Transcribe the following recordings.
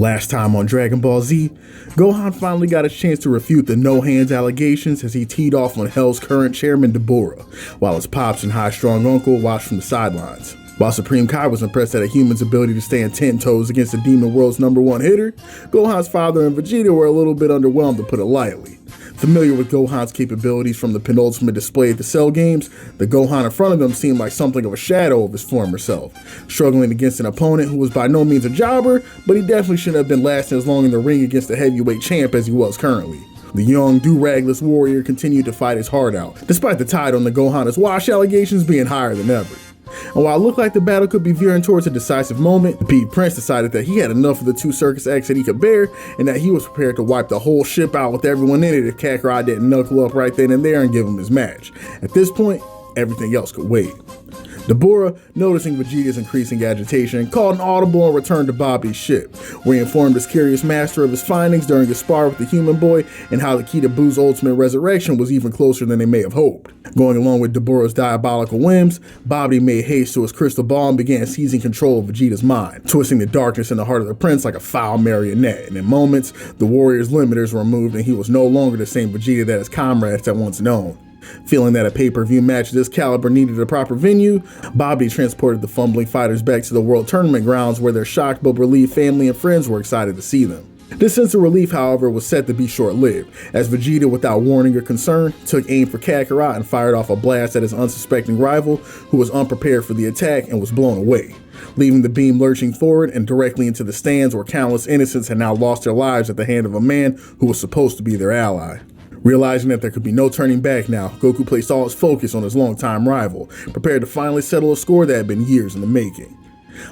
Last time on Dragon Ball Z, Gohan finally got a chance to refute the no-hands allegations as he teed off on Hell's current chairman Dabura, while his pops and high-strung uncle watched from the sidelines. While Supreme Kai was impressed at a human's ability to stand 10 toes against the Demon World's #1 hitter, Gohan's father and Vegeta were a little bit underwhelmed, to put it lightly. Familiar with Gohan's capabilities from the penultimate display at the Cell games, the Gohan in front of them seemed like something of a shadow of his former self, struggling against an opponent who was by no means a jobber, but he definitely shouldn't have been lasting as long in the ring against the heavyweight champ as he was currently. The young, do-ragless warrior continued to fight his heart out, despite the tide on the Gohan as wash allegations being higher than ever. And while it looked like the battle could be veering towards a decisive moment, the Pete Prince decided that he had enough of the two circus acts that he could bear, and that he was prepared to wipe the whole ship out with everyone in it if Kakarot didn't knuckle up right then and there and give him his match. At this point, everything else could wait. Dabura, noticing Vegeta's increasing agitation, called an audible and returned to Babidi's ship, where he informed his curious master of his findings during a spar with the human boy and how the key to Buu's ultimate resurrection was even closer than they may have hoped. Going along with Dabura's diabolical whims, Babidi made haste to his crystal ball and began seizing control of Vegeta's mind, twisting the darkness in the heart of the prince like a foul marionette, and in moments, the warrior's limiters were removed and he was no longer the same Vegeta that his comrades had once known. Feeling that a pay-per-view match of this caliber needed a proper venue, Babidi transported the fumbling fighters back to the World Tournament grounds where their shocked but relieved family and friends were excited to see them. This sense of relief, however, was set to be short-lived, as Vegeta, without warning or concern, took aim for Kakarot and fired off a blast at his unsuspecting rival, who was unprepared for the attack and was blown away, leaving the beam lurching forward and directly into the stands where countless innocents had now lost their lives at the hand of a man who was supposed to be their ally. Realizing that there could be no turning back now, Goku placed all his focus on his longtime rival, prepared to finally settle a score that had been years in the making.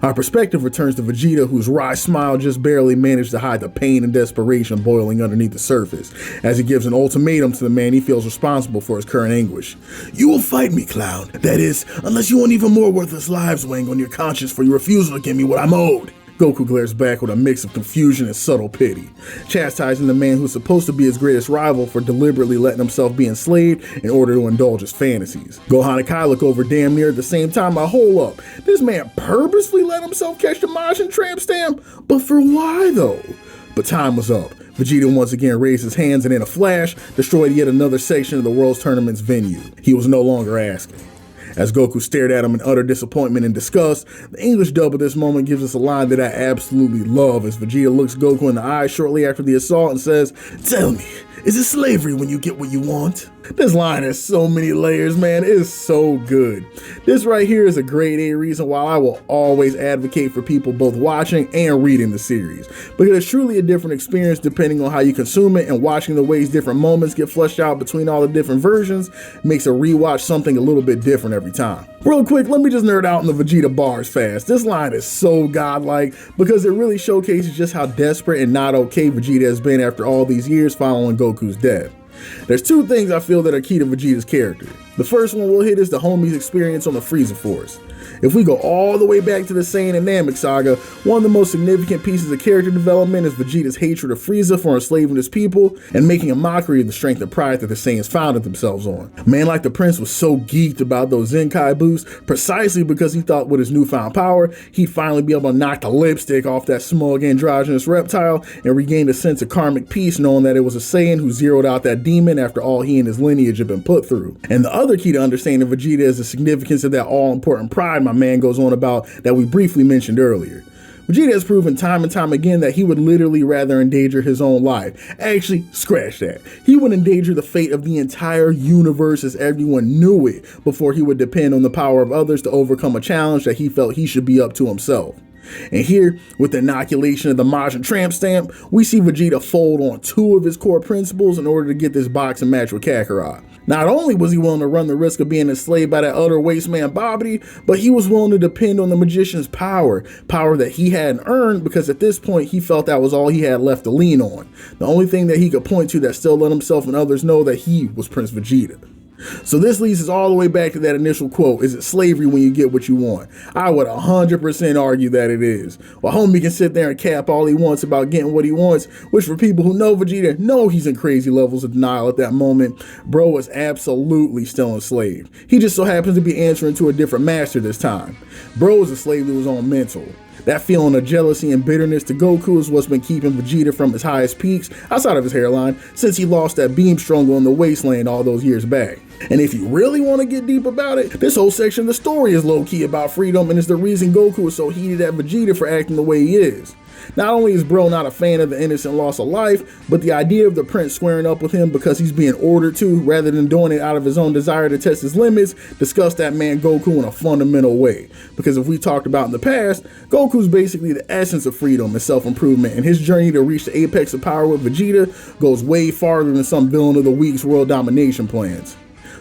Our perspective returns to Vegeta, whose wry smile just barely managed to hide the pain and desperation boiling underneath the surface, as he gives an ultimatum to the man he feels responsible for his current anguish. "You will fight me, clown. That is, unless you want even more worthless lives weighing on your conscience for your refusal to give me what I'm owed." Goku glares back with a mix of confusion and subtle pity, chastising the man who's supposed to be his greatest rival for deliberately letting himself be enslaved in order to indulge his fantasies. Gohan and Kai look over damn near at the same time. Hold up, this man purposely let himself catch the Majin tramp stamp? But for why though? But time was up. Vegeta once again raised his hands and in a flash, destroyed yet another section of the World Tournament's venue. He was no longer asking. As Goku stared at him in utter disappointment and disgust, the English dub of this moment gives us a line that I absolutely love as Vegeta looks Goku in the eye shortly after the assault and says, "Tell me, is it slavery when you get what you want?" This line has so many layers, man. It is so good. This right here is a grade A reason why I will always advocate for people both watching and reading the series, because it's truly a different experience depending on how you consume it, and watching the ways different moments get fleshed out between all the different versions makes a rewatch something a little bit different every time. Real quick, let me just nerd out in the Vegeta bars fast. This line is so godlike because it really showcases just how desperate and not okay Vegeta has been after all these years following Goku's death. There's two things I feel that are key to Vegeta's character. The first one we'll hit is the homie's experience on the Frieza Force. If we go all the way back to the Saiyan and Namek saga, one of the most significant pieces of character development is Vegeta's hatred of Frieza for enslaving his people and making a mockery of the strength and pride that the Saiyans founded themselves on. A man like the Prince was so geeked about those Zenkai boosts precisely because he thought with his newfound power, he'd finally be able to knock the lipstick off that smug androgynous reptile and regain a sense of karmic peace knowing that it was a Saiyan who zeroed out that demon after all he and his lineage had been put through. And the other key to understanding Vegeta is the significance of that all-important pride my man goes on about that we briefly mentioned earlier. Vegeta has proven time and time again that he would literally rather endanger his own life. Actually, scratch that. He would endanger the fate of the entire universe as everyone knew it before he would depend on the power of others to overcome a challenge that he felt he should be up to himself. And here, with the inoculation of the Majin tramp stamp, we see Vegeta fold on two of his core principles in order to get this boxing match with Kakarot. Not only was he willing to run the risk of being enslaved by that utter waste man Babidi, but he was willing to depend on the magician's power that he hadn't earned, because at this point he felt that was all he had left to lean on. The only thing that he could point to that still let himself and others know that he was Prince Vegeta. So this leads us all the way back to that initial quote, "Is it slavery when you get what you want?" I would 100% argue that it is. While homie can sit there and cap all he wants about getting what he wants, which for people who know Vegeta know he's in crazy levels of denial at that moment, bro was absolutely still enslaved. He just so happens to be answering to a different master this time. Bro was a slave to his own mental. That feeling of jealousy and bitterness to Goku is what's been keeping Vegeta from his highest peaks, outside of his hairline, since he lost that beam struggle in the wasteland all those years back. And if you really want to get deep about it, this whole section of the story is low-key about freedom and is the reason Goku is so heated at Vegeta for acting the way he is. Not only is bro not a fan of the innocent loss of life, but the idea of the prince squaring up with him because he's being ordered to rather than doing it out of his own desire to test his limits disgust that man Goku in a fundamental way. Because if we talked about in the past, Goku's basically the essence of freedom and self-improvement, and his journey to reach the apex of power with Vegeta goes way farther than some villain of the week's world domination plans.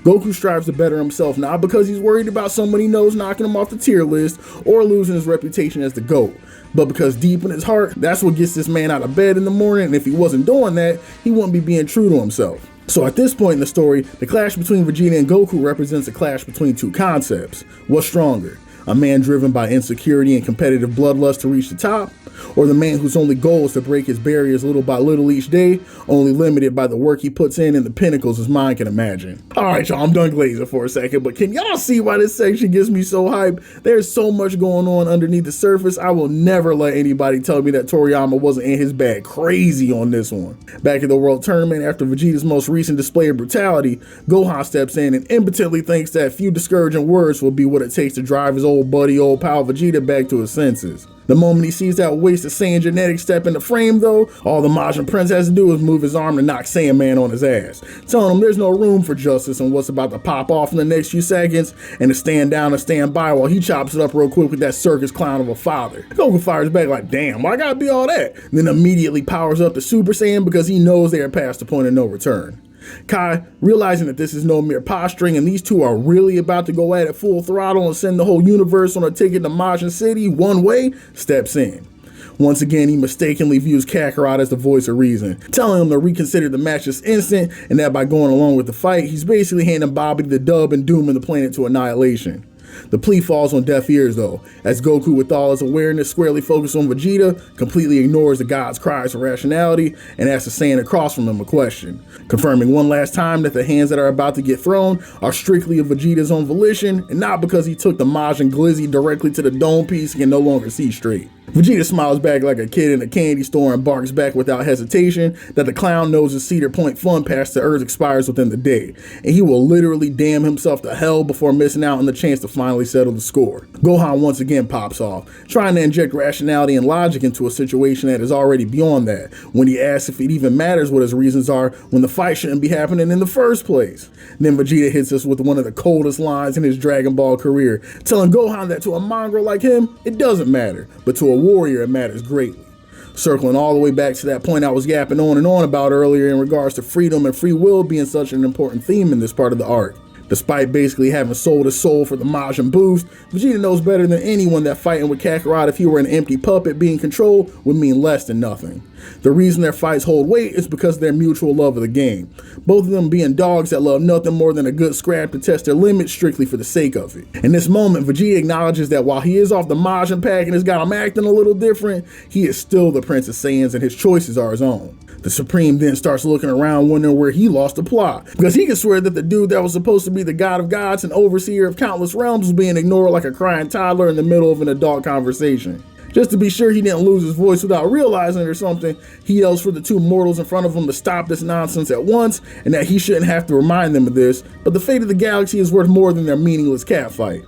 Goku strives to better himself not because he's worried about someone he knows knocking him off the tier list or losing his reputation as the GOAT, but because deep in his heart, that's what gets this man out of bed in the morning, and if he wasn't doing that, he wouldn't be being true to himself. So at this point in the story, the clash between Vegeta and Goku represents a clash between two concepts. What's stronger? A man driven by insecurity and competitive bloodlust to reach the top, or the man whose only goal is to break his barriers little by little each day, only limited by the work he puts in and the pinnacles his mind can imagine. Alright y'all, I'm done glazing for a second, but can y'all see why this section gets me so hyped? There's so much going on underneath the surface. I will never let anybody tell me that Toriyama wasn't in his bag crazy on this one. Back at the World Tournament, after Vegeta's most recent display of brutality, Gohan steps in and impotently thinks that few discouraging words will be what it takes to drive his old buddy, old pal Vegeta back to his senses. The moment he sees that wasted Saiyan genetic step into frame though, all the Majin Prince has to do is move his arm to knock Saiyan Man on his ass, telling him there's no room for justice and what's about to pop off in the next few seconds, and to stand down and stand by while he chops it up real quick with that circus clown of a father. Goku fires back like, damn, why gotta be all that? Then immediately powers up to Super Saiyan because he knows they are past the point of no return. Kai, realizing that this is no mere posturing and these two are really about to go at it full throttle and send the whole universe on a ticket to Majin City one way, steps in. Once again, he mistakenly views Kakarot as the voice of reason, telling him to reconsider the match this instant and that by going along with the fight, he's basically handing Babidi the dub and dooming the planet to annihilation. The plea falls on deaf ears though, as Goku with all his awareness squarely focused on Vegeta, completely ignores the god's cries for rationality and asks the Saiyan across from him a question, confirming one last time that the hands that are about to get thrown are strictly of Vegeta's own volition and not because he took the Majin Glizzy directly to the dome piece and can no longer see straight. Vegeta smiles back like a kid in a candy store and barks back without hesitation that the clown knows his Cedar Point fun pass to Earth expires within the day, and he will literally damn himself to hell before missing out on the chance to finally settle the score. Gohan once again pops off, trying to inject rationality and logic into a situation that is already beyond that, when he asks if it even matters what his reasons are when the fight shouldn't be happening in the first place. Then Vegeta hits us with one of the coldest lines in his Dragon Ball career, telling Gohan that to a mongrel like him, it doesn't matter, but to a warrior it matters greatly. Circling all the way back to that point I was yapping on and on about earlier in regards to freedom and free will being such an important theme in this part of the arc. Despite basically having sold his soul for the Majin boost, Vegeta knows better than anyone that fighting with Kakarot if he were an empty puppet being controlled would mean less than nothing. The reason their fights hold weight is because of their mutual love of the game, both of them being dogs that love nothing more than a good scrap to test their limits strictly for the sake of it. In this moment, Vegeta acknowledges that while he is off the Majin pack and has got him acting a little different, he is still the Prince of Saiyans and his choices are his own. The Supreme then starts looking around wondering where he lost the plot, because he can swear that the dude that was supposed to be the god of gods and overseer of countless realms was being ignored like a crying toddler in the middle of an adult conversation. Just to be sure he didn't lose his voice without realizing it or something, he yells for the two mortals in front of him to stop this nonsense at once and that he shouldn't have to remind them of this, but the fate of the galaxy is worth more than their meaningless catfight.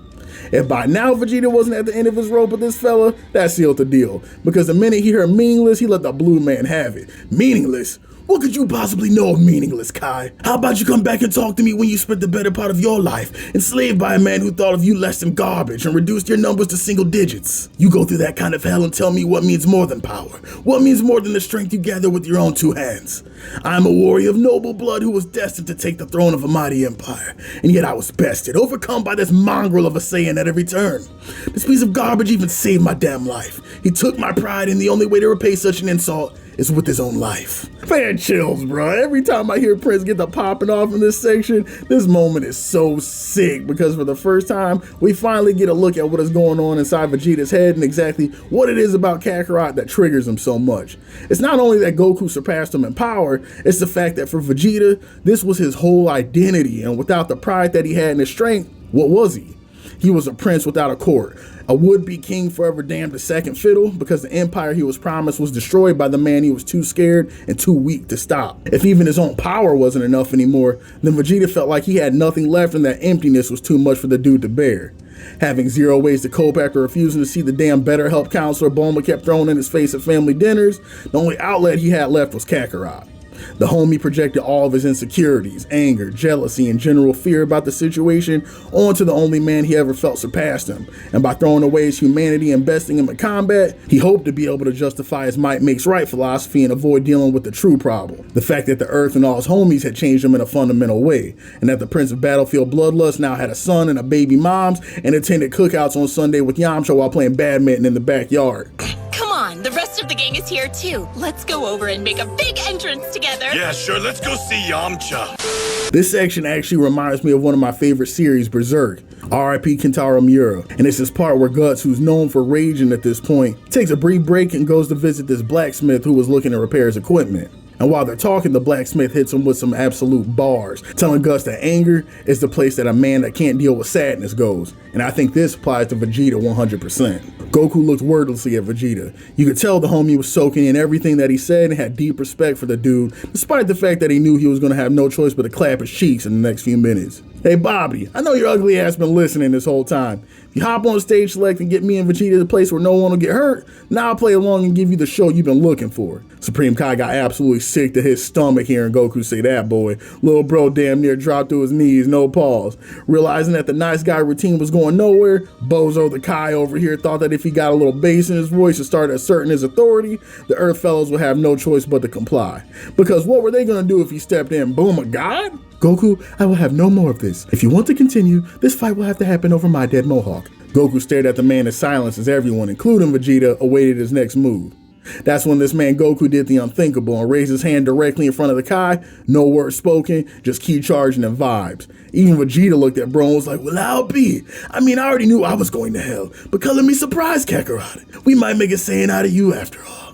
If by now Vegeta wasn't at the end of his rope with this fella, that sealed the deal, because the minute he heard meaningless, he let the blue man have it. Meaningless? What could you possibly know of meaningless, Kai? How about you come back and talk to me when you spent the better part of your life enslaved by a man who thought of you less than garbage and reduced your numbers to single digits? You go through that kind of hell and tell me what means more than power, what means more than the strength you gather with your own two hands. I am a warrior of noble blood who was destined to take the throne of a mighty empire, and yet I was bested, overcome by this mongrel of a Saiyan at every turn. This piece of garbage even saved my damn life. He took my pride, and the only way to repay such an insult is with his own life. Man, chills, bro. Every time I hear Prince get the popping off in this section, this moment is so sick because for the first time, we finally get a look at what is going on inside Vegeta's head and exactly what it is about Kakarot that triggers him so much. It's not only that Goku surpassed him in power, it's the fact that for Vegeta, this was his whole identity, and without the pride that he had in his strength, what was he? He was a prince without a court, a would-be king forever damned to second fiddle because the empire he was promised was destroyed by the man he was too scared and too weak to stop. If even his own power wasn't enough anymore, then Vegeta felt like he had nothing left and that emptiness was too much for the dude to bear. Having zero ways to cope after refusing to see the damn BetterHelp counselor Bulma kept throwing in his face at family dinners, the only outlet he had left was Kakarot. The homie projected all of his insecurities, anger, jealousy, and general fear about the situation onto the only man he ever felt surpassed him, and by throwing away his humanity and besting him in combat, he hoped to be able to justify his might makes right philosophy and avoid dealing with the true problem, the fact that the Earth and all his homies had changed him in a fundamental way, and that the Prince of Battlefield Bloodlust now had a son and a baby moms, and attended cookouts on Sunday with Yamcha while playing badminton in the backyard. Come on, the rest of the gang is here too. Let's go over and make a big entrance together. Yeah, sure, let's go see Yamcha. This section actually reminds me of one of my favorite series, Berserk, R.I.P. Kentaro Miura, and it's this part where Guts, who's known for raging at this point, takes a brief break and goes to visit this blacksmith who was looking to repair his equipment. And while they're talking, the blacksmith hits him with some absolute bars, telling Gus that anger is the place that a man that can't deal with sadness goes. And I think this applies to Vegeta 100%. Goku looked wordlessly at Vegeta. You could tell the homie was soaking in everything that he said and had deep respect for the dude, despite the fact that he knew he was going to have no choice but to clap his cheeks in the next few minutes. Hey Babidi, I know your ugly ass been listening this whole time. If you hop on stage select and get me and Vegeta to the place where no one will get hurt, now I'll play along and give you the show you've been looking for. Supreme Kai got absolutely sick to his stomach hearing Goku say that, boy. Little bro damn near dropped to his knees, no pause. Realizing that the nice guy routine was going nowhere, Bozo the Kai over here thought that if he got a little bass in his voice and started asserting his authority, the Earth fellows would have no choice but to comply. Because what were they gonna do if he stepped in? Boom, a god? Goku, I will have no more of this. If you want to continue, this fight will have to happen over my dead mohawk. Goku stared at the man in silence as everyone, including Vegeta, awaited his next move. That's when this man Goku did the unthinkable and raised his hand directly in front of the Kai, no words spoken, just key charging and vibes. Even Vegeta looked at bro and was like, well, I'll be. I mean, I already knew I was going to hell, but color me surprised, Kakarot. We might make a Saiyan out of you after all.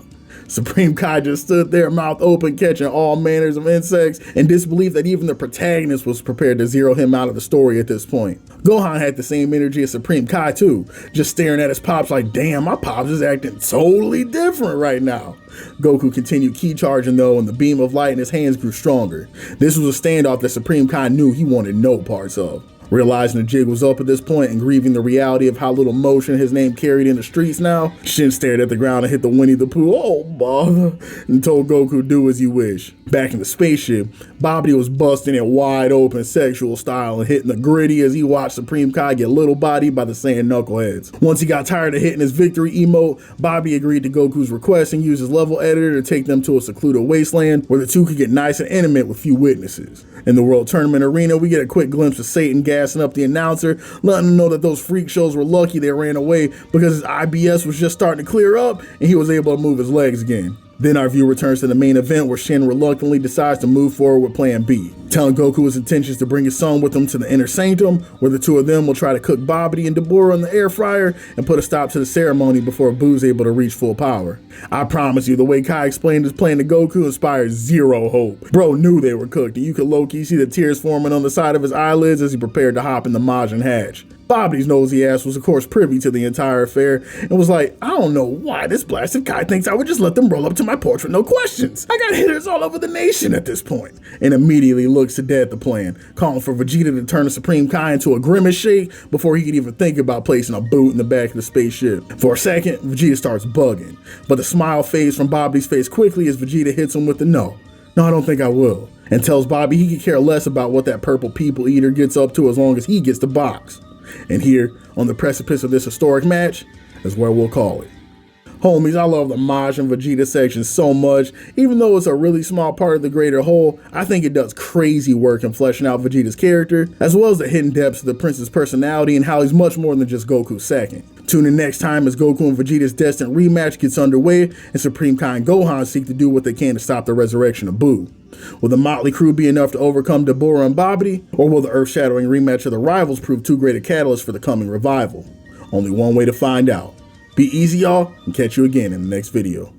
Supreme Kai just stood there, mouth open, catching all manners of insects, and disbelief that even the protagonist was prepared to zero him out of the story at this point. Gohan had the same energy as Supreme Kai too, just staring at his pops like, damn, my pops is acting totally different right now. Goku continued key charging though, and the beam of light in his hands grew stronger. This was a standoff that Supreme Kai knew he wanted no parts of. Realizing the jig was up at this point and grieving the reality of how little motion his name carried in the streets now, Shin stared at the ground and hit the Winnie the Pooh, oh bother, and told Goku do as you wish. Back in the spaceship, Babidi was busting in wide open sexual style and hitting the gritty as he watched Supreme Kai get little bodied by the Saiyan knuckleheads. Once he got tired of hitting his victory emote, Babidi agreed to Goku's request and used his level editor to take them to a secluded wasteland where the two could get nice and intimate with few witnesses. In the World Tournament arena, we get a quick glimpse of Satan gassing up the announcer, letting him know that those freak shows were lucky they ran away because his IBS was just starting to clear up and he was able to move his legs again. Then our view returns to the main event where Shin reluctantly decides to move forward with Plan B, telling Goku his intentions to bring his son with him to the inner sanctum where the two of them will try to cook Babidi and Dabura in the air fryer and put a stop to the ceremony before Boo's able to reach full power. I promise you, the way Kai explained his plan to Goku inspired zero hope. Bro knew they were cooked and you could low-key see the tears forming on the side of his eyelids as he prepared to hop in the Majin hatch. Babidi's nosy ass was of course privy to the entire affair and was like, I don't know why this blasted Kai thinks I would just let them roll up to my porch with no questions. I got hitters all over the nation at this point. And immediately looks to dead the plan, calling for Vegeta to turn the Supreme Kai into a grimace shake before he could even think about placing a boot in the back of the spaceship. For a second, Vegeta starts bugging, but the smile fades from Babidi's face quickly as Vegeta hits him with the no, I don't think I will, and tells Babidi he could care less about what that purple people eater gets up to as long as he gets the box. And here, on the precipice of this historic match, is where we'll call it. Homies, I love the Majin Vegeta section so much. Even though it's a really small part of the greater whole, I think it does crazy work in fleshing out Vegeta's character, as well as the hidden depths of the prince's personality and how he's much more than just Goku's second. Tune in next time as Goku and Vegeta's destined rematch gets underway and Supreme Kai and Gohan seek to do what they can to stop the resurrection of Buu. Will the motley crew be enough to overcome Dabura and Babidi, or will the earth-shattering rematch of the rivals prove too great a catalyst for the coming revival? Only one way to find out. Be easy, y'all, and catch you again in the next video.